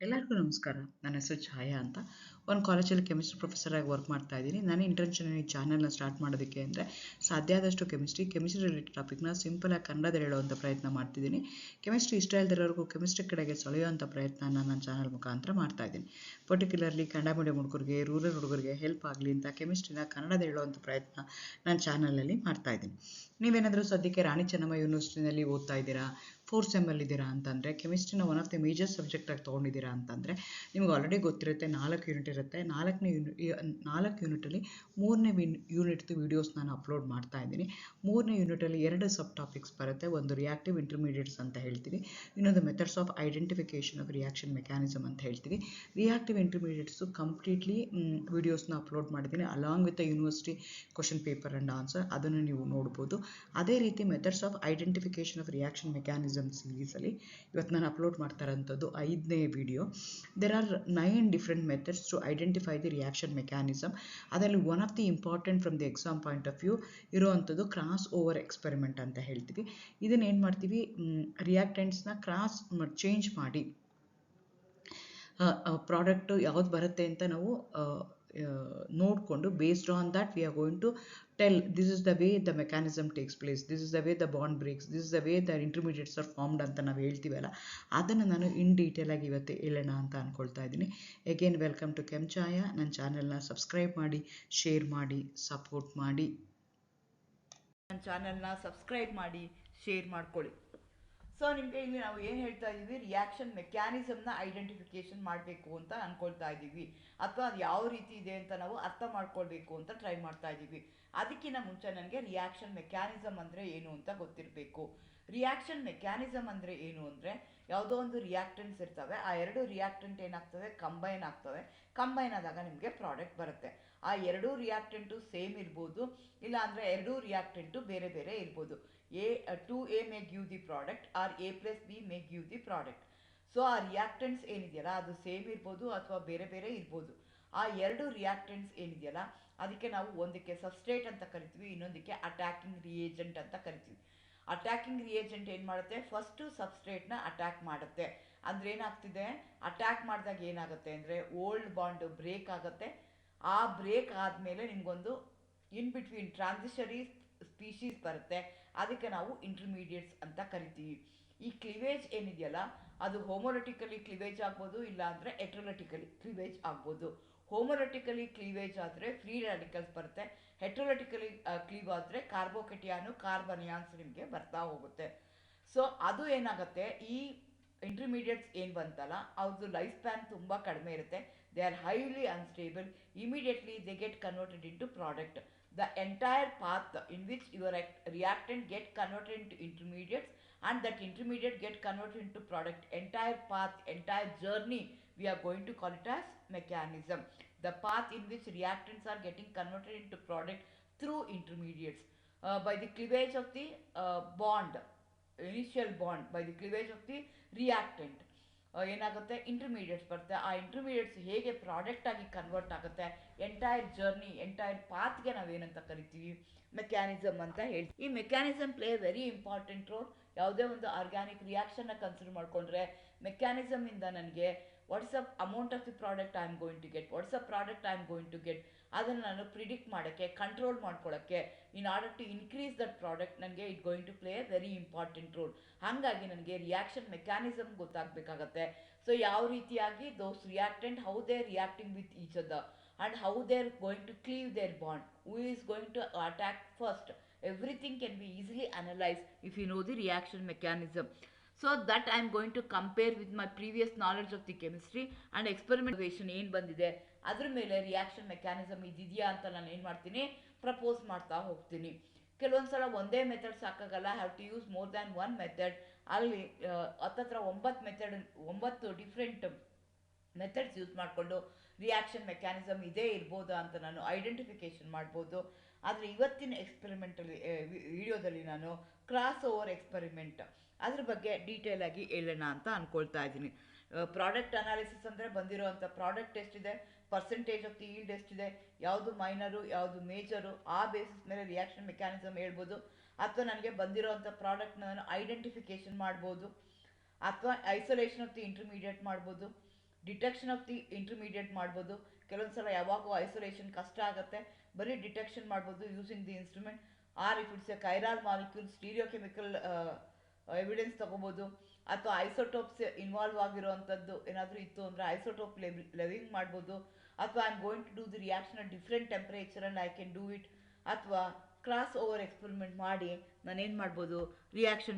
ಎಲ್ಲರಿಗೂ ನಮಸ್ಕಾರ. ನನ್ನ ಹೆಸರು ಛಾಯಾ ಅಂತ. ಒಂದು ಕಾಲೇಜಲ್ಲಿ ಕೆಮಿಸ್ಟ್ರಿ ಪ್ರೊಫೆಸರ್ ಆಗಿ ವರ್ಕ್ ಮಾಡ್ತಾ ಇದ್ದೀನಿ. ನನ್ನ ಇಂಟೆನ್ಷನ್ ಈ ಚಾನಲ್ನ ಸ್ಟಾರ್ಟ್ ಮಾಡೋದಕ್ಕೆ ಅಂದರೆ ಸಾಧ್ಯ ಆದಷ್ಟು ಕೆಮಿಸ್ಟ್ರಿ ರಿಲೇಟೆಡ್ ಟಾಪಿಕ್ನ ಸಿಂಪಲ್ ಆಗಿ ಕನ್ನಡದಲ್ಲಿ ಹೇಳುವಂಥ ಪ್ರಯತ್ನ ಮಾಡ್ತಿದ್ದೀನಿ. ಕೆಮಿಸ್ಟ್ರಿ ಇಷ್ಟ ಇಲ್ದಿರೋರ್ಗೂ ಕೆಮಿಸ್ಟ್ರಿ ಕಡೆಗೆ ಸೆಳೆಯುವಂಥ ಪ್ರಯತ್ನ ನನ್ನ ಚಾನಲ್ ಮುಖಾಂತರ ಮಾಡ್ತಾ ಇದ್ದೀನಿ. ಪರ್ಟಿಕ್ಯುಲರ್ಲಿ ಕನ್ನಡ ಮೀಡಿಯಂ ಹುಡುಗರಿಗೆ, ರೂರಲ್ ಹುಡುಗರಿಗೆ ಹೆಲ್ಪ್ ಆಗಲಿ ಅಂತ ಕೆಮಿಸ್ಟ್ರಿನ ಕನ್ನಡದಲ್ಲಿ ಹೇಳುವಂಥ ಪ್ರಯತ್ನ ನನ್ನ ಚಾನಲಲ್ಲಿ ಮಾಡ್ತಾ ಇದ್ದೀನಿ. ನೀವೇನಾದರೂ ಸದ್ಯಕ್ಕೆ ರಾಣಿ ಚೆನ್ನಮ್ಮ ಯೂನಿವರ್ಸಿಟಿನಲ್ಲಿ ಓದ್ತಾ ಇದ್ದೀರಾ, 4th ಸೆಮ್ಮಲ್ಲಿ ಇದ್ದೀರಾ ಅಂತಂದರೆ, ಕೆಮಿಸ್ಟ್ರಿನ ಒನ್ ಆಫ್ ದಿ ಮೇಜರ್ ಸಬ್ಜೆಕ್ಟಾಗಿ ತೊಗೊಂಡಿದ್ದೀರಾ ಅಂತಂದರೆ ನಿಮ್ಗೆ ಆಲ್ರೆಡಿ ಗೊತ್ತಿರುತ್ತೆ 4 ಯೂನಿಟ್ ಇರುತ್ತೆ. 4 ಯೂನಿಟಲ್ಲಿ 3ನೇ ಯೂನಿಟ್ದು ವೀಡಿಯೋಸ್ ನಾನು ಅಪ್ಲೋಡ್ ಮಾಡ್ತಾ ಇದ್ದೀನಿ. 3ನೇ ಯೂನಿಟಲ್ಲಿ 2 ಸಬ್ ಟಾಪಿಕ್ಸ್ ಬರುತ್ತೆ. ಒಂದು ರಿಯಾಕ್ಟಿವ್ ಇಂಟರ್ಮೀಡಿಯೇಟ್ಸ್ ಅಂತ ಹೇಳ್ತೀವಿ, ಇನ್ನೊಂದು methods of identification of reaction mechanism ಅಂತ ಹೇಳ್ತೀವಿ. ರಿಯಾಕ್ಟಿವ್ ಇಂಟರ್ಮೀಡಿಯೇಟ್ಸು ಕಂಪ್ಲೀಟ್ಲಿ ವೀಡಿಯೋಸ್ನ ಅಪ್ಲೋಡ್ ಮಾಡಿದ್ದೀನಿ along with the university question paper and answer. ಅದನ್ನು ನೀವು ನೋಡ್ಬೋದು. ಅದೇ ರೀತಿ methods of identification of reaction mechanism ಸೀರೀಸಲ್ಲಿ ಇವತ್ತು ನಾನು ಅಪ್ಲೋಡ್ ಮಾಡ್ತಾ ಇರೋಂಥದ್ದು 5ನೇ video. There are 9 different methods to identify the reaction mechanism. ಅದರಲ್ಲಿ one of the important from the exam point of view ಇರುವಂಥದ್ದು ಕ್ರಾಸ್ ಓವರ್ ಎಕ್ಸ್ಪೆರಿಮೆಂಟ್ ಅಂತ ಹೇಳ್ತೀವಿ. ಇದನ್ನು ಏನು ಮಾಡ್ತೀವಿ, ರಿಯಾಕ್ಟೆಂಟ್ಸ್ನ ಚೇಂಜ್ ಮಾಡಿ ಪ್ರಾಡಕ್ಟು ಯಾವ್ದು ಬರುತ್ತೆ ಅಂತ ನಾವು ನೋಡಿಕೊಂಡು based on that we are going to tell this is the way the mechanism takes place, this is the way the bond breaks, this is the way the intermediates are formed ಅಂತ ನಾವು ಹೇಳ್ತೀವಲ್ಲ, ಅದನ್ನು ನಾನು ಇನ್ ಡೀಟೇಲಾಗಿ ಇವತ್ತು ಹೇಳೋಣ ಅಂತ ಅಂದ್ಕೊಳ್ತಾ ಇದ್ದೀನಿ. Again welcome to Kenchaya. ನನ್ನ ಚಾನಲ್ನ ಸಬ್ಸ್ಕ್ರೈಬ್ ಮಾಡಿ, ಶೇರ್ ಮಾಡಿ, ಸಪೋರ್ಟ್ ಮಾಡಿ. ನನ್ನ ಚಾನಲ್ನ ಸಬ್ಸ್ಕ್ರೈಬ್ ಮಾಡಿ, ಶೇರ್ ಮಾಡ್ಕೊಳ್ಳಿ. ಸೊ ನಿಮಗೆ ಇಲ್ಲಿ ನಾವು ಏನು ಹೇಳ್ತಾ ಇದ್ದೀವಿ, ರಿಯಾಕ್ಷನ್ ಮೆಕ್ಯಾನಿಸಮ್ನ ಐಡೆಂಟಿಫಿಕೇಶನ್ ಮಾಡಬೇಕು ಅಂತ ಅಂದ್ಕೊಳ್ತಾ ಇದ್ದೀವಿ, ಅಥವಾ ಅದು ಯಾವ ರೀತಿ ಇದೆ ಅಂತ ನಾವು ಅರ್ಥ ಮಾಡ್ಕೊಳ್ಬೇಕು ಅಂತ ಟ್ರೈ ಮಾಡ್ತಾ ಇದ್ದೀವಿ. ಅದಕ್ಕಿಂತ ಮುಂಚೆ ನನಗೆ ರಿಯಾಕ್ಷನ್ ಮೆಕ್ಯಾನಿಸಮ್ ಅಂದರೆ ಏನು ಅಂತ ಗೊತ್ತಿರಬೇಕು. ರಿಯಾಕ್ಷನ್ ಮೆಕ್ಯಾನಿಸಮ್ ಅಂದರೆ ಏನು ಅಂದರೆ, ಯಾವುದೋ ಒಂದು ರಿಯಾಕ್ಟೆಂಟ್ಸ್ ಇರ್ತವೆ, ಆ 2 ರಿಯಾಕ್ಟೆಂಟ್ ಏನಾಗ್ತವೆ, ಕಂಬೈನ್ ಆಗ್ತವೆ. ಕಂಬೈನ್ ಆದಾಗ ನಿಮಗೆ ಪ್ರಾಡಕ್ಟ್ ಬರುತ್ತೆ. ಆ 2 ರಿಯಾಕ್ಟೆಂಟು ಸೇಮ್ ಇರ್ಬೋದು, ಇಲ್ಲ ಅಂದರೆ 2 ರಿಯಾಕ್ಟೆಂಟು ಬೇರೆ ಬೇರೆ ಇರ್ಬೋದು. A2A may give the product or A plus B may give the product. So ಆ ರಿಯಾಕ್ಟೆಂಟ್ಸ್ ಏನಿದೆಯಲ್ಲ ಅದು ಸೇಮ್ ಇರ್ಬೋದು ಅಥವಾ ಬೇರೆ ಬೇರೆ ಇರ್ಬೋದು. ಆ 2 ರಿಯಾಕ್ಟೆಂಟ್ಸ್ ಏನಿದೆಯಲ್ಲ ಅದಕ್ಕೆ ನಾವು ಒಂದಕ್ಕೆ ಸಬ್ಸ್ಟ್ರೇಟ್ ಅಂತ ಕರಿತೀವಿ, ಇನ್ನೊಂದಕ್ಕೆ ಅಟ್ಯಾಕಿಂಗ್ ರಿಯೇಜೆಂಟ್ ಅಂತ ಕರಿತೀವಿ. ಅಟ್ಯಾಕಿಂಗ್ ರಿಯೇಜೆಂಟ್ ಏನು ಮಾಡುತ್ತೆ, ಫಸ್ಟು ಸಬ್ಸ್ಟ್ರೇಟ್ನ ಅಟ್ಯಾಕ್ ಮಾಡುತ್ತೆ. ಅಂದರೆ ಏನಾಗ್ತಿದೆ, ಅಟ್ಯಾಕ್ ಮಾಡಿದಾಗ ಏನಾಗುತ್ತೆ ಅಂದರೆ ಓಲ್ಡ್ ಬಾಂಡ್ ಬ್ರೇಕ್ ಆಗುತ್ತೆ. ಆ ಬ್ರೇಕ್ ಆದಮೇಲೆ ನಿಮಗೊಂದು ಇನ್ ಬಿಟ್ವೀನ್ ಟ್ರಾನ್ಸಿಷರಿ ಸ್ಪೀಶೀಸ್ ಬರುತ್ತೆ, ಅದಕ್ಕೆ ನಾವು ಇಂಟರ್ಮೀಡಿಯೇಟ್ಸ್ ಅಂತ ಕರಿತೀವಿ. ಈ ಕ್ಲಿವೇಜ್ ಏನಿದೆಯಲ್ಲ ಅದು ಹೋಮೋಲಿಟಿಕಲಿ ಕ್ಲಿವೇಜ್ ಆಗ್ಬೋದು, ಇಲ್ಲ ಅಂದರೆ ಹೆಟ್ರೋಲಿಟಿಕಲಿ ಕ್ಲಿವೇಜ್ ಆಗ್ಬೋದು. ಹೋಮೋಲಿಟಿಕಲಿ ಕ್ಲೀವೇಜ್ ಆದರೆ ಫ್ರೀ ರ್ಯಾಡಿಕಲ್ಸ್ ಬರುತ್ತೆ, ಹೆಟ್ರೋಲಿಟಿಕಲಿ ಕ್ಲೀವ್ ಆದರೆ ಕಾರ್ಬೋಕೆಟಿಯಾನು ಕಾರ್ಬನಿಯಾನ್ಸ್ ನಿಮಗೆ ಬರ್ತಾ ಹೋಗುತ್ತೆ. ಸೊ ಅದು ಏನಾಗುತ್ತೆ, ಈ ಇಂಟರ್ಮೀಡಿಯೇಟ್ಸ್ ಏನು ಬಂತಲ್ಲ ಅವ್ರದ್ದು ಲೈಫ್ ಸ್ಪ್ಯಾನ್ ತುಂಬ ಕಡಿಮೆ ಇರುತ್ತೆ. They are highly unstable. Immediately they get converted into product. The entire path in which your reactant get converted into intermediates and that intermediate get converted into product, entire path, entire journey, we are going to call it as mechanism. The path in which reactants are getting converted into product through intermediates by the cleavage of the bond, initial bond, by the cleavage of the reactant. ಏನಾಗುತ್ತೆ, intermediates ಬರುತ್ತೆ. ಆ intermediates ಹೇಗೆ product ಆಗಿ convert ಆಗುತ್ತೆ, entire journey, entire ಪಾತ್ಗೆ ನಾವೇನಂತ ಕರಿತೀವಿ, mechanism ಅಂತ ಹೇಳ್ತೀವಿ. ಈ mechanism play very important role. ಯಾವುದೇ ಒಂದು ಆರ್ಗ್ಯಾನಿಕ್ ರಿಯಾಕ್ಷನ್ನ ಕನ್ಸಿಡರ್ ಮಾಡಿಕೊಂಡ್ರೆ ಮೆಕ್ಯಾನಿಸಮಿಂದ ನನಗೆ what's a amount of the product I am going to get, what's a product I am going to get, ಅದನ್ನು ನಾನು ಪ್ರಿಡಿಕ್ಟ್ ಮಾಡೋಕ್ಕೆ, ಕಂಟ್ರೋಲ್ ಮಾಡ್ಕೊಳ್ಳೋಕ್ಕೆ, in order to increase that product ನನಗೆ it going to play very important role. ಹಾಗಾಗಿ ನನಗೆ reaction mechanism ಗೊತ್ತಾಗಬೇಕಾಗತ್ತೆ. So ಯಾವ ರೀತಿಯಾಗಿ those reactant, how they reacting with each other and how they are going to cleave their bond, who is going to attack first. Everything can be easily analyzed if you know the reaction mechanism. So that I am going to compare with my previous knowledge of the chemistry and experimentation ಏನು ಬಂದಿದೆ ಅದ್ರ ಮೇಲೆ reaction mechanism ಇದೆಯಾ ಅಂತ ನಾನು ಏನು ಮಾಡ್ತೀನಿ, propose ಮಾಡ್ತಾ ಹೋಗ್ತೀನಿ. ಕೆಲವೊಂದು ಸಲ ಒಂದೇ ಮೆಥಡ್ ಸಾಕಾಗಲ್ಲ, have to use more than one method. ಅಲ್ಲಿ ಹತ್ತತ್ರ 9 ಡಿಫ್ರೆಂಟ್ ಮೆಥಡ್ಸ್ ಯೂಸ್ ಮಾಡಿಕೊಂಡು ರಿಯಾಕ್ಷನ್ ಮೆಕ್ಯಾನಿಸಮ್ ಇದೇ ಇರ್ಬೋದಾ ಅಂತ ನಾನು ಐಡೆಂಟಿಫಿಕೇಷನ್ ಮಾಡ್ಬೋದು. ಆದರೆ ಇವತ್ತಿನ ಎಕ್ಸ್ಪೆರಿಮೆಂಟಲ್ಲಿ ವಿಡಿಯೋದಲ್ಲಿ ನಾನು ಕ್ರಾಸ್ ಓವರ್ ಎಕ್ಸ್ಪೆರಿಮೆಂಟ್ ಅದ್ರ ಬಗ್ಗೆ ಡೀಟೇಲಾಗಿ ಹೇಳೋಣ ಅಂತ ಅಂದ್ಕೊಳ್ತಾ ಇದ್ದೀನಿ. ಪ್ರಾಡಕ್ಟ್ ಅನಾಲಿಸಿಸ್ ಅಂದರೆ ಬಂದಿರೋವಂಥ ಪ್ರಾಡಕ್ಟ್ ಎಷ್ಟಿದೆ, ಪರ್ಸೆಂಟೇಜ್ ಆಫ್ ದಿ ಈಲ್ಡ್ ಎಷ್ಟಿದೆ, ಯಾವುದು ಮೈನರು ಯಾವುದು ಮೇಜರು, ಆ ಬೇಸಿಸ್ ಮೇಲೆ ರಿಯಾಕ್ಷನ್ ಮೆಕ್ಯಾನಿಸಮ್ ಹೇಳ್ಬೋದು. ಅಥವಾ ನನಗೆ ಬಂದಿರೋವಂಥ ಪ್ರಾಡಕ್ಟ್ನ ನಾನು ಐಡೆಂಟಿಫಿಕೇಷನ್ ಮಾಡ್ಬೋದು, ಅಥವಾ ಐಸೋಲೇಷನ್ ಆಫ್ ದಿ ಇಂಟರ್ಮೀಡಿಯೇಟ್ ಮಾಡ್ಬೋದು. ಡಿಟೆಕ್ಷನ್ ಆಫ್ ದಿ ಇಂಟರ್ಮೀಡಿಯೇಟ್ ಮಾಡ್ಬೋದು. ಕೆಲವೊಂದು ಸಲ ಯಾವಾಗೂ ಐಸೋಲೇಷನ್ ಕಷ್ಟ ಆಗುತ್ತೆ, ಬರೀ ಡಿಟೆಕ್ಷನ್ ಮಾಡ್ಬೋದು using the instrument. Or if it's a chiral molecule stereochemical evidence ತಗೋಬೋದು. ಅಥವಾ ಐಸೋಟೋಪ್ಸ್ ಇನ್ವಾಲ್ವ್ ಆಗಿರೋವಂಥದ್ದು ಏನಾದರೂ ಇತ್ತು ಅಂದರೆ ಐಸೋಟೋಪ್ ಲೆವಿಂಗ್ ಮಾಡ್ಬೋದು. ಅಥವಾ I am going to do the reaction at different temperature and I can do it. ಅಥವಾ cross over experiment ಮಾಡಿ ನಾನೇನು ಮಾಡ್ಬೋದು, ರಿಯಾಕ್ಷನ್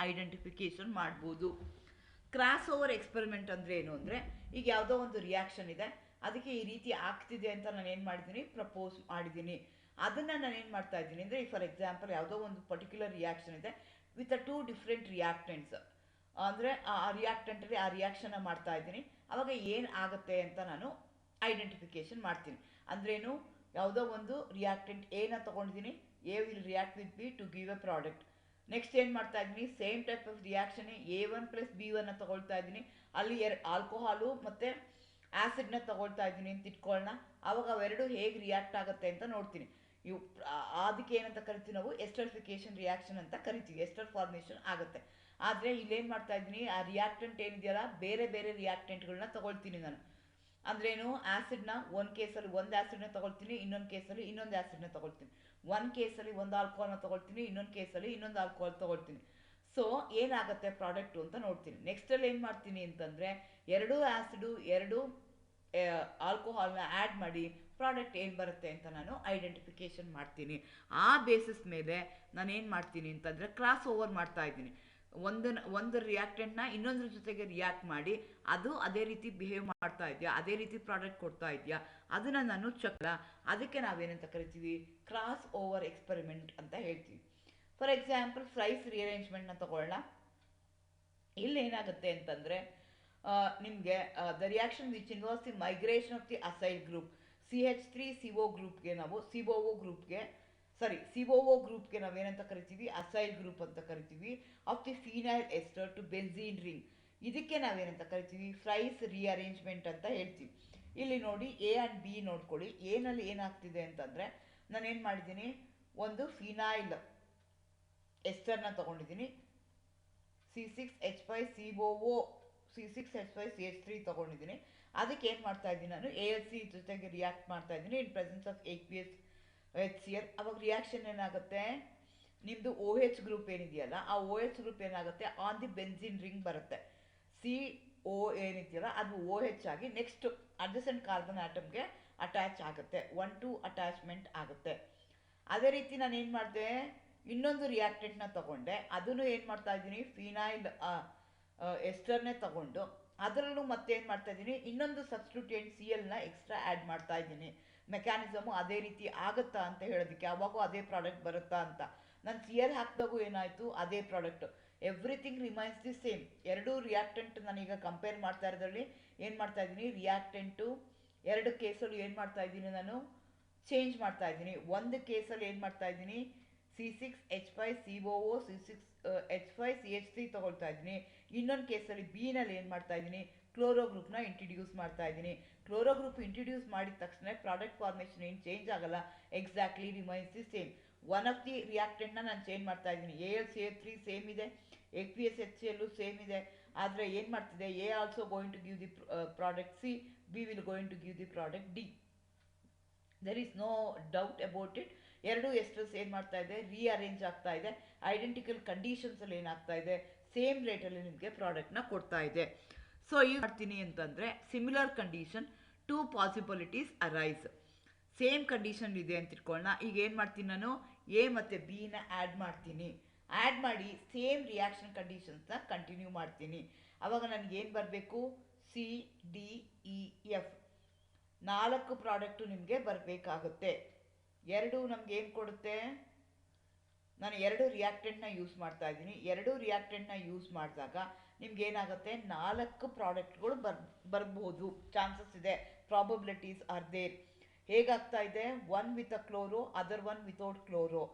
ಐಡೆಂಟಿಫಿಕೇಶನ್ ಮಾಡ್ಬೋದು. ಕ್ರಾಸ್ ಓವರ್ ಎಕ್ಸ್ಪೆರಿಮೆಂಟ್ ಅಂದರೆ ಏನು ಅಂದರೆ, ಈಗ ಯಾವುದೋ ಒಂದು ರಿಯಾಕ್ಷನ್ ಇದೆ, ಅದಕ್ಕೆ ಈ ರೀತಿ ಆಗ್ತಿದೆ ಅಂತ ನಾನು ಏನು ಮಾಡಿದ್ದೀನಿ, ಪ್ರಪೋಸ್ ಮಾಡಿದ್ದೀನಿ. ಅದನ್ನು ನಾನು ಏನು ಮಾಡ್ತಾ ಇದ್ದೀನಿ ಅಂದರೆ, ಫಾರ್ ಎಕ್ಸಾಂಪಲ್ ಯಾವುದೋ ಒಂದು ಪರ್ಟಿಕ್ಯುಲರ್ ರಿಯಾಕ್ಷನ್ ಇದೆ ವಿತ್ ಅ 2 ಡಿಫ್ರೆಂಟ್ ರಿಯಾಕ್ಟೆಂಟ್ಸ್. ಅಂದರೆ ಆ ರಿಯಾಕ್ಟೆಂಟಲ್ಲಿ ಆ ರಿಯಾಕ್ಷನ್ನ ಮಾಡ್ತಾ ಇದ್ದೀನಿ. ಆವಾಗ ಏನು ಆಗುತ್ತೆ ಅಂತ ನಾನು ಐಡೆಂಟಿಫಿಕೇಶನ್ ಮಾಡ್ತೀನಿ. ಅಂದ್ರೇನು, ಯಾವುದೋ ಒಂದು ರಿಯಾಕ್ಟೆಂಟ್ ಎನ ತೊಗೊಂಡಿದ್ದೀನಿ, A will react with B to give a product. Next ಏನು ಮಾಡ್ತಾ ಇದ್ದೀನಿ, same type of reaction A1 + B1 ತಗೊಳ್ತಾ ಇದ್ದೀನಿ. ಅಲ್ಲಿ ಆಲ್ಕೋಹಾಲು ಮತ್ತು ಆ್ಯಸಿಡ್ನ ತಗೊಳ್ತಾ ಇದ್ದೀನಿ ಅಂತ ಇಟ್ಕೊಳ್ಳೋಣ. ಆವಾಗ ಅವೆರಡು ಹೇಗೆ ರಿಯಾಕ್ಟ್ ಆಗುತ್ತೆ ಅಂತ ನೋಡ್ತೀನಿ. ಇವು ಅದಕ್ಕೆ ಏನಂತ ಕರಿತೀವಿ ನಾವು, ಎಸ್ಟರಿಫಿಕೇಶನ್ ರಿಯಾಕ್ಷನ್ ಅಂತ ಕರಿತೀವಿ. ಎಸ್ಟರ್ ಫಾರ್ಮೇಷನ್ ಆಗುತ್ತೆ. ಆದರೆ ಇಲ್ಲೇನು ಮಾಡ್ತಾ ಇದ್ದೀನಿ, ಆ ರಿಯಾಕ್ಟೆಂಟ್ ಏನಿದೆಯಲ್ಲ, ಬೇರೆ ಬೇರೆ ರಿಯಾಕ್ಟೆಂಟ್ಗಳನ್ನ ತಗೊಳ್ತೀನಿ ನಾನು. ಅಂದ್ರೇನು, ಆ್ಯಸಿಡ್ನ ಒಂದು ಕೇಸಲ್ಲಿ ಒಂದು ಆ್ಯಸಿಡ್ನ ತಗೊಳ್ತೀನಿ, ಇನ್ನೊಂದು ಕೇಸಲ್ಲಿ ಇನ್ನೊಂದು ಆ್ಯಸಿಡ್ನ ತಗೊಳ್ತೀನಿ. ಒಂದು ಕೇಸಲ್ಲಿ ಒಂದು ಆಲ್ಕೋಹಾಲ್ನ ತಗೊಳ್ತೀನಿ, ಇನ್ನೊಂದು ಕೇಸಲ್ಲಿ ಇನ್ನೊಂದು ಆಲ್ಕೋಹಾಲ್ ತಗೊಳ್ತೀನಿ. ಸೊ ಏನಾಗುತ್ತೆ ಪ್ರಾಡಕ್ಟು ಅಂತ ನೋಡ್ತೀನಿ. ನೆಕ್ಸ್ಟಲ್ಲಿ ಏನು ಮಾಡ್ತೀನಿ ಅಂತಂದರೆ, ಎರಡು ಆ್ಯಸಿಡು ಎರಡು ಆಲ್ಕೋಹಾಲ್ನ ಆ್ಯಡ್ ಮಾಡಿ ಪ್ರಾಡಕ್ಟ್ ಏನು ಬರುತ್ತೆ ಅಂತ ನಾನು ಐಡೆಂಟಿಫಿಕೇಶನ್ ಮಾಡ್ತೀನಿ. ಆ ಬೇಸಿಸ್ ಮೇಲೆ ನಾನು ಏನು ಮಾಡ್ತೀನಿ ಅಂತಂದರೆ, ಕ್ರಾಸ್ ಓವರ್ ಮಾಡ್ತಾ ಇದ್ದೀನಿ. ಒಂದು ರಿಯಾಕ್ಟೆಂಟ್ನ ಇನ್ನೊಂದ್ರ ಜೊತೆಗೆ ರಿಯಾಕ್ಟ್ ಮಾಡಿ ಅದು ಅದೇ ರೀತಿ ಬಿಹೇವ್ ಮಾಡ್ತಾ ಇದೆಯಾ, ಅದೇ ರೀತಿ ಪ್ರಾಡಕ್ಟ್ ಕೊಡ್ತಾ ಇದೆಯಾ, ಅದನ್ನು ನಾನು ಚಕ್ರ. ಅದಕ್ಕೆ ನಾವೇನಂತ ಕರಿತೀವಿ, ಕ್ರಾಸ್ ಓವರ್ ಎಕ್ಸ್ಪೆರಿಮೆಂಟ್ ಅಂತ ಹೇಳ್ತೀವಿ. ಫಾರ್ ಎಕ್ಸಾಂಪಲ್ ಫ್ರೈಸ್ ರಿಅರೇಂಜ್ಮೆಂಟ್ನ ತಗೊಳ್ಳೋಣ. ಇಲ್ಲಿ ಏನಾಗುತ್ತೆ ಅಂತಂದರೆ, ನಿಮಗೆ the reaction which involves the migration of the acyl group CH3CO ಗ್ರೂಪ್ಗೆ ನಾವು COO ಗ್ರೂಪ್ಗೆ ನಾವೇನಂತ ಕರಿತೀವಿ, ಅಸೈಲ್ ಗ್ರೂಪ್ ಅಂತ ಕರಿತೀವಿ. Of the phenyl ester to benzene ring, ಇದಕ್ಕೆ ನಾವೇನಂತ ಕರಿತೀವಿ, ಫ್ರೈಸ್ ರಿಅರೇಂಜ್ಮೆಂಟ್ ಅಂತ ಹೇಳ್ತೀವಿ. ಇಲ್ಲಿ ನೋಡಿ A ಆ್ಯಂಡ್ B ನೋಡ್ಕೊಳ್ಳಿ. ಎನಲ್ಲಿ ಏನಾಗ್ತಿದೆ ಅಂತಂದರೆ, ನಾನೇನು ಮಾಡಿದ್ದೀನಿ, ಒಂದು ಫಿನೈಲ್ ಎಸ್ಟರ್ನ ತೊಗೊಂಡಿದ್ದೀನಿ, C6H5COO C6H5CH3 ತೊಗೊಂಡಿದ್ದೀನಿ. ಅದಕ್ಕೆ ಏನು ಮಾಡ್ತಾ ಇದ್ದೀನಿ, ನಾನು ALC ಜೊತೆಗೆ ರಿಯಾಕ್ಟ್ ಮಾಡ್ತಾ ಇದ್ದೀನಿ in presence of aqueous HCl. ಅವಾಗ ರಿಯಾಕ್ಷನ್ ಏನಾಗುತ್ತೆ, ನಿಮ್ಮದು OH ಗ್ರೂಪ್ ಏನಿದೆಯಲ್ಲ, ಆ OH ಗ್ರೂಪ್ ಏನಾಗುತ್ತೆ, ಆನ್ ದಿ ಬೆನ್ಝೀನ್ ರಿಂಗ್ ಬರುತ್ತೆ. CO ಏನಿದೆಯಲ್ಲ ಅದು OH ಆಗಿ ನೆಕ್ಸ್ಟ್ ಅಡ್ಜಸೆಂಟ್ ಕಾರ್ಬನ್ ಆಟಮ್ಗೆ ಅಟ್ಯಾಚ್ ಆಗುತ್ತೆ, 1-2 ಅಟ್ಯಾಚ್ಮೆಂಟ್ ಆಗುತ್ತೆ. ಅದೇ ರೀತಿ ನಾನು ಏನು ಮಾಡಿದೆ, ಇನ್ನೊಂದು ರಿಯಾಕ್ಟೆಂಟ್ನ ತಗೊಂಡೆ. ಅದನ್ನು ಏನು ಮಾಡ್ತಾ ಇದ್ದೀನಿ, ಫಿನೈಲ್ ಎಸ್ಟರ್ನೇ ತಗೊಂಡು ಅದರಲ್ಲೂ ಮತ್ತೇನು ಮಾಡ್ತಾ ಇದ್ದೀನಿ, ಇನ್ನೊಂದು ಸಬ್ಸ್ಟಿಟ್ಯೂಯೆಂಟ್ CLನ ಎಕ್ಸ್ಟ್ರಾ ಆ್ಯಡ್ ಮಾಡ್ತಾ ಇದ್ದೀನಿ. ಮೆಕ್ಯಾನಿಸಮು ಅದೇ ರೀತಿ ಆಗುತ್ತಾ ಅಂತ ಹೇಳೋದಕ್ಕೆ, ಯಾವಾಗೂ ಅದೇ ಪ್ರಾಡಕ್ಟ್ ಬರುತ್ತಾ ಅಂತ. ನಾನು CL ಹಾಕಿದಾಗೂ ಏನಾಯಿತು, ಅದೇ product. Everything remains the same. ಎರಡೂ ರಿಯಾಕ್ಟೆಂಟ್ ನಾನೀಗ ಕಂಪೇರ್ ಮಾಡ್ತಾ ಇರೋದ್ರಲ್ಲಿ ಏನು ಮಾಡ್ತಾ ಇದ್ದೀನಿ, ರಿಯಾಕ್ಟೆಂಟು ಎರಡು ಕೇಸಲ್ಲಿ ಏನು ಮಾಡ್ತಾ ಇದ್ದೀನಿ, ನಾನು ಚೇಂಜ್ ಮಾಡ್ತಾ ಇದ್ದೀನಿ. ಒಂದು ಕೇಸಲ್ಲಿ ಏನು ಮಾಡ್ತಾ ಇದ್ದೀನಿ, C6H5COO C6H5CH3 ತೊಗೊಳ್ತಾ ಇದ್ದೀನಿ. ಇನ್ನೊಂದು ಕೇಸಲ್ಲಿ Bನಲ್ಲಿ ಏನು ಮಾಡ್ತಾ ಇದ್ದೀನಿ, ಕ್ಲೋರೋ ಗ್ರೂಪ್ನ ಇಂಟ್ರಡ್ಯೂಸ್ ಮಾಡ್ತಾ ಇದ್ದೀನಿ. ಕ್ಲೋರೋ ಗ್ರೂಪ್ ಇಂಟ್ರಡ್ಯೂಸ್ ಮಾಡಿದ ತಕ್ಷಣ ಪ್ರಾಡಕ್ಟ್ ಫಾರ್ಮೇಷನ್ ಏನು ಚೇಂಜ್ ಆಗಲ್ಲ, exactly remains the same. One of the ರಿಯಾಕ್ಟೆಂಟ್ನ ನಾನು ಚೇಂಜ್ ಮಾಡ್ತಾ ಇದ್ದೀನಿ. AlCH3 ಸೇಮ್ ಇದೆ, aqueous HCl ಸೇಮ್ ಇದೆ. ಆದರೆ ಏನು ಮಾಡ್ತಿದೆ, A also going to give the product C, B will going to give the product D. There is no doubt about it. ಎರಡು ಎಸ್ಟರ್ಸ್ ಏನು ಮಾಡ್ತಾ ಇದೆ, ರೀಅರೇಂಜ್ ಆಗ್ತಾ ಇದೆ. ಐಡೆಂಟಿಕಲ್ ಕಂಡೀಷನ್ಸಲ್ಲಿ ಏನಾಗ್ತಾ ಇದೆ, ಸೇಮ್ ರೇಟಲ್ಲಿ ನಿಮಗೆ ಪ್ರಾಡಕ್ಟ್ನ ಕೊಡ್ತಾ ಇದೆ. ಸೊ ಏನು ಮಾಡ್ತೀನಿ ಅಂತಂದರೆ, similar condition 2 possibilities arise. Same condition ಇದೆ ಅಂತ ಇಟ್ಕೊಳ್ಳೋಣ. ಈಗ ಏನು ಮಾಡ್ತೀನಿ, ನಾನು A ಮತ್ತು Bನ ಆ್ಯಡ್ ಮಾಡ್ತೀನಿ. ಆ್ಯಡ್ ಮಾಡಿ ಸೇಮ್ ರಿಯಾಕ್ಷನ್ ಕಂಡೀಷನ್ಸ್ನ ಕಂಟಿನ್ಯೂ ಮಾಡ್ತೀನಿ. ಆವಾಗ ನನಗೇನು ಬರಬೇಕು, CDEF 4 ಪ್ರಾಡಕ್ಟು ನಿಮಗೆ ಬರಬೇಕಾಗುತ್ತೆ. ಎರಡು ನಮ್ಗೆ ಏನು ಕೊಡುತ್ತೆ, ನಾನು ಎರಡು ರಿಯಾಕ್ಟೆಂಟ್ನ ಯೂಸ್ ಮಾಡ್ತಾ ಇದ್ದೀನಿ. ಎರಡು ರಿಯಾಕ್ಟೆಂಟ್ನ ಯೂಸ್ ಮಾಡಿದಾಗ ನಿಮ್ಗೆ ಏನಾಗುತ್ತೆ, 4 ಪ್ರಾಡಕ್ಟ್ಗಳು ಬರ್ಬೋದು, ಚಾನ್ಸಸ್ ಇದೆ, ಪ್ರಾಬಬಿಲಿಟೀಸ್ ಆರ್ ದೇರ್. ಹೇಗಾಗ್ತಾ ಇದೆ, one with a chloro, other one without chloro,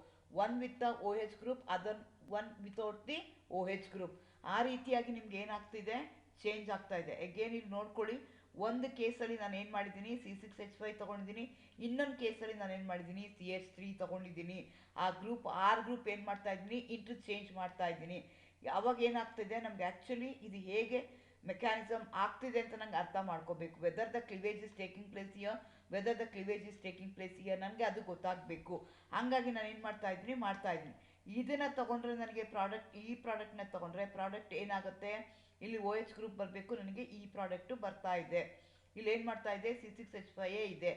one with the OH group, other one without the OH group. ಆ ರೀತಿಯಾಗಿ ನಿಮ್ಗೆ ಏನಾಗ್ತಿದೆ, ಚೇಂಜ್ ಆಗ್ತಾ ಇದೆ. ಅಗೇನ್ ಇಲ್ಲಿ ನೋಡ್ಕೊಳ್ಳಿ, ಒಂದು ಕೇಸಲ್ಲಿ ನಾನು ಏನು ಮಾಡಿದ್ದೀನಿ C6H5 ತೊಗೊಂಡಿದ್ದೀನಿ, ಇನ್ನೊಂದು ಕೇಸಲ್ಲಿ ನಾನು ಏನು ಮಾಡಿದ್ದೀನಿ CH3 ತೊಗೊಂಡಿದ್ದೀನಿ. ಆ ಗ್ರೂಪ್ ಆರ್ ಗ್ರೂಪ್ ಏನು ಮಾಡ್ತಾ ಇದ್ದೀನಿ ಇಂಟರ್ಚೇಂಜ್ ಮಾಡ್ತಾ ಇದ್ದೀನಿ. ಅವಾಗ ಏನಾಗ್ತಿದೆ ನಮ್ಗೆ ಆ್ಯಕ್ಚುಲಿ ಇದು ಹೇಗೆ ಮೆಕ್ಯಾನಿಸಮ್ ಆಗ್ತಿದೆ ಅಂತ ನಂಗೆ ಅರ್ಥ ಮಾಡ್ಕೋಬೇಕು. Whether the cleavage is taking place here, whether the cleavage is taking place here, ನನಗೆ ಅದು ಗೊತ್ತಾಗಬೇಕು. ಹಾಗಾಗಿ ನಾನು ಏನು ಮಾಡ್ತಾ ಇದ್ದೀನಿ. ಇದನ್ನು ತೊಗೊಂಡ್ರೆ ನನಗೆ ಈ ಪ್ರಾಡಕ್ಟ್ನ ತೊಗೊಂಡ್ರೆ ಪ್ರಾಡಕ್ಟ್ ಏನಾಗುತ್ತೆ, ಇಲ್ಲಿ OH ಗ್ರೂಪ್ ಬರಬೇಕು, ನನಗೆ ಈ ಪ್ರಾಡಕ್ಟು ಬರ್ತಾ ಇದೆ. ಇಲ್ಲಿ ಏನು ಮಾಡ್ತಾ ಇದೆ C6H5 ಇದೆ.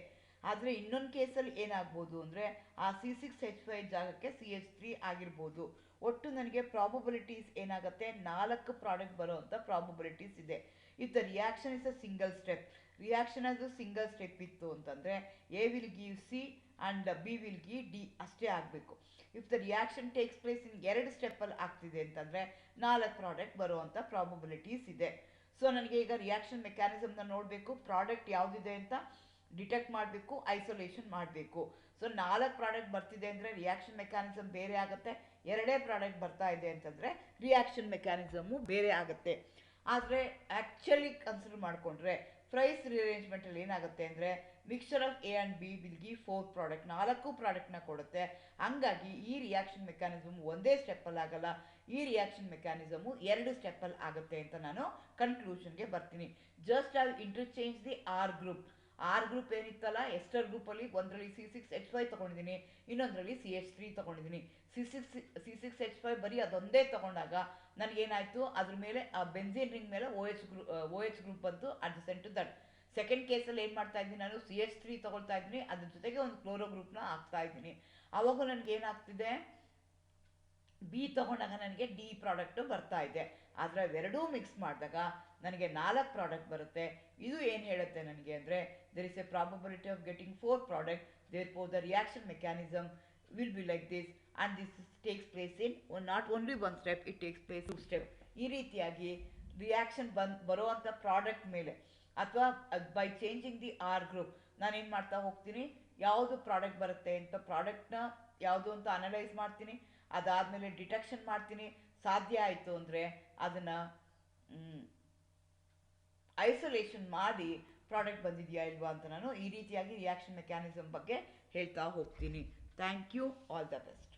ಆದರೆ ಇನ್ನೊಂದು ಕೇಸಲ್ಲಿ ಏನಾಗ್ಬೋದು ಅಂದರೆ ಆ C6H5 ಜಾಗಕ್ಕೆ CH3 ಆಗಿರ್ಬೋದು. ಒಟ್ಟು ನನಗೆ ಪ್ರಾಬಬಿಲಿಟೀಸ್ ಏನಾಗುತ್ತೆ 4 ಪ್ರಾಡಕ್ಟ್ ಬರೋವಂಥ ಪ್ರಾಬಬಿಲಿಟೀಸ್ ಇದೆ. If the reaction is a single step, reaction ಅದು ಸಿಂಗಲ್ ಸ್ಟೆಪ್ ಇತ್ತು ಅಂತಂದರೆ A will give C and B will give D ಅಷ್ಟೇ ಆಗಬೇಕು. If the reaction takes place in 2 ಸ್ಟೆಪ್ಪಲ್ಲಿ ಆಗ್ತಿದೆ ಅಂತಂದರೆ 4 ಪ್ರಾಡಕ್ಟ್ ಬರುವಂಥ ಪ್ರಾಬಬಿಲಿಟೀಸ್ ಇದೆ. ಸೊ ನನಗೆ ಈಗ ರಿಯಾಕ್ಷನ್ ಮೆಕ್ಯಾನಿಸಮ್ನ ನೋಡಬೇಕು, ಪ್ರಾಡಕ್ಟ್ ಯಾವುದಿದೆ ಅಂತ ಡಿಟೆಕ್ಟ್ ಮಾಡಬೇಕು, ಐಸೋಲೇಷನ್ ಮಾಡಬೇಕು. ಸೊ 4 ಪ್ರಾಡಕ್ಟ್ ಬರ್ತಿದೆ ಅಂದರೆ ರಿಯಾಕ್ಷನ್ ಮೆಕ್ಯಾನಿಸಮ್ ಬೇರೆ ಆಗುತ್ತೆ, 2 ಪ್ರಾಡಕ್ಟ್ ಬರ್ತಾ ಇದೆ ಅಂತಂದರೆ ರಿಯಾಕ್ಷನ್ ಮೆಕ್ಯಾನಿಸಮು ಬೇರೆ ಆಗುತ್ತೆ. ಆದರೆ ಆ್ಯಕ್ಚುಲಿ ಕನ್ಸಿಡರ್ ಮಾಡಿಕೊಂಡ್ರೆ ಪ್ರೈಸ್ ರಿಅರೇಂಜ್ಮೆಂಟಲ್ಲಿ ಏನಾಗುತ್ತೆ ಅಂದರೆ mixture of A and B will give 4 product, 4 ಪ್ರಾಡಕ್ಟ್ನ ಕೊಡುತ್ತೆ. ಹಂಗಾಗಿ ಈ ರಿಯಾಕ್ಷನ್ ಮೆಕ್ಯಾನಿಸಮ್ ಒಂದೇ ಸ್ಟೆಪ್ಪಲ್ಲಿ ಆಗಲ್ಲ, ಈ ರಿಯಾಕ್ಷನ್ ಮೆಕ್ಯಾನಿಸಮು 2 ಸ್ಟೆಪ್ಪಲ್ಲಿ ಆಗುತ್ತೆ ಅಂತ ನಾನು ಕನ್ಕ್ಲೂಷನ್ಗೆ ಬರ್ತೀನಿ. Just I interchange the R group ಏನಿತ್ತಲ್ಲ ಎಸ್ಟರ್ ಗ್ರೂಪಲ್ಲಿ ಒಂದರಲ್ಲಿ C6H5 ತೊಗೊಂಡಿದ್ದೀನಿ, ಇನ್ನೊಂದರಲ್ಲಿ CH3 ತೊಗೊಂಡಿದ್ದೀನಿ. C6H5 ಬರೀ ಅದೊಂದೇ ತೊಗೊಂಡಾಗ ನನಗೇನಾಯಿತು, ಅದ್ರ ಮೇಲೆ ಆ ಬೆಂಜಿನ್ ರಿಂಗ್ ಮೇಲೆ OH ಗ್ರೂಪ್ ಬಂತು ಅಡ್ಜಸೆಂಟ್ ಟು ದಟ್. ಸೆಕೆಂಡ್ ಕೇಸಲ್ಲಿ ಏನು ಮಾಡ್ತಾ ಇದ್ದೀನಿ ನಾನು CH3 ತೊಗೊಳ್ತಾ ಇದ್ದೀನಿ, ಅದ್ರ ಜೊತೆಗೆ ಒಂದು ಕ್ಲೋರೋ ಗ್ರೂಪ್ನ ಹಾಕ್ತಾ ಇದ್ದೀನಿ. ಆವಾಗ ನನಗೇನಾಗ್ತಿದೆ B ತೊಗೊಂಡಾಗ ನನಗೆ D ಪ್ರಾಡಕ್ಟು ಬರ್ತಾ ಇದೆ. ಆದರೆ ಅವೆರಡೂ ಮಿಕ್ಸ್ ಮಾಡಿದಾಗ ನನಗೆ 4 ಪ್ರಾಡಕ್ಟ್ ಬರುತ್ತೆ. ಇದು ಏನು ಹೇಳುತ್ತೆ ನನಗೆ ಅಂದರೆ there is a probability of getting 4 product, therefore the reaction mechanism will be like this and this takes place in not only one step, it takes place 2 step. ಈ ರೀತಿಯಾಗಿ ರಿಯಾಕ್ಷನ್ ಬರುವಂಥ ಪ್ರಾಡಕ್ಟ್ ಮೇಲೆ ಅಥವಾ by changing the R group ನಾನೇನು ಮಾಡ್ತಾ ಹೋಗ್ತೀನಿ, ಯಾವುದು product ಬರುತ್ತೆ ಅಂತ ಪ್ರಾಡಕ್ಟ್ನ ಯಾವುದು ಅಂತ ಅನಲೈಸ್ ಮಾಡ್ತೀನಿ. ಅದಾದಮೇಲೆ ಡಿಟೆಕ್ಷನ್ ಮಾಡ್ತೀನಿ. ಸಾಧ್ಯ ಆಯಿತು ಅಂದರೆ ಅದನ್ನು ಐಸೋಲೇಷನ್ ಮಾಡಿ ಪ್ರಾಡಕ್ಟ್ ಬಂದಿದೆಯಾ ಇಲ್ವಾ ಅಂತ ನಾನು ಈ ರೀತಿಯಾಗಿ ರಿಯಾಕ್ಷನ್ ಮೆಕ್ಯಾನಿಸಮ್ ಬಗ್ಗೆ ಹೇಳ್ತಾ ಹೋಗ್ತೀನಿ. Thank you, all the best.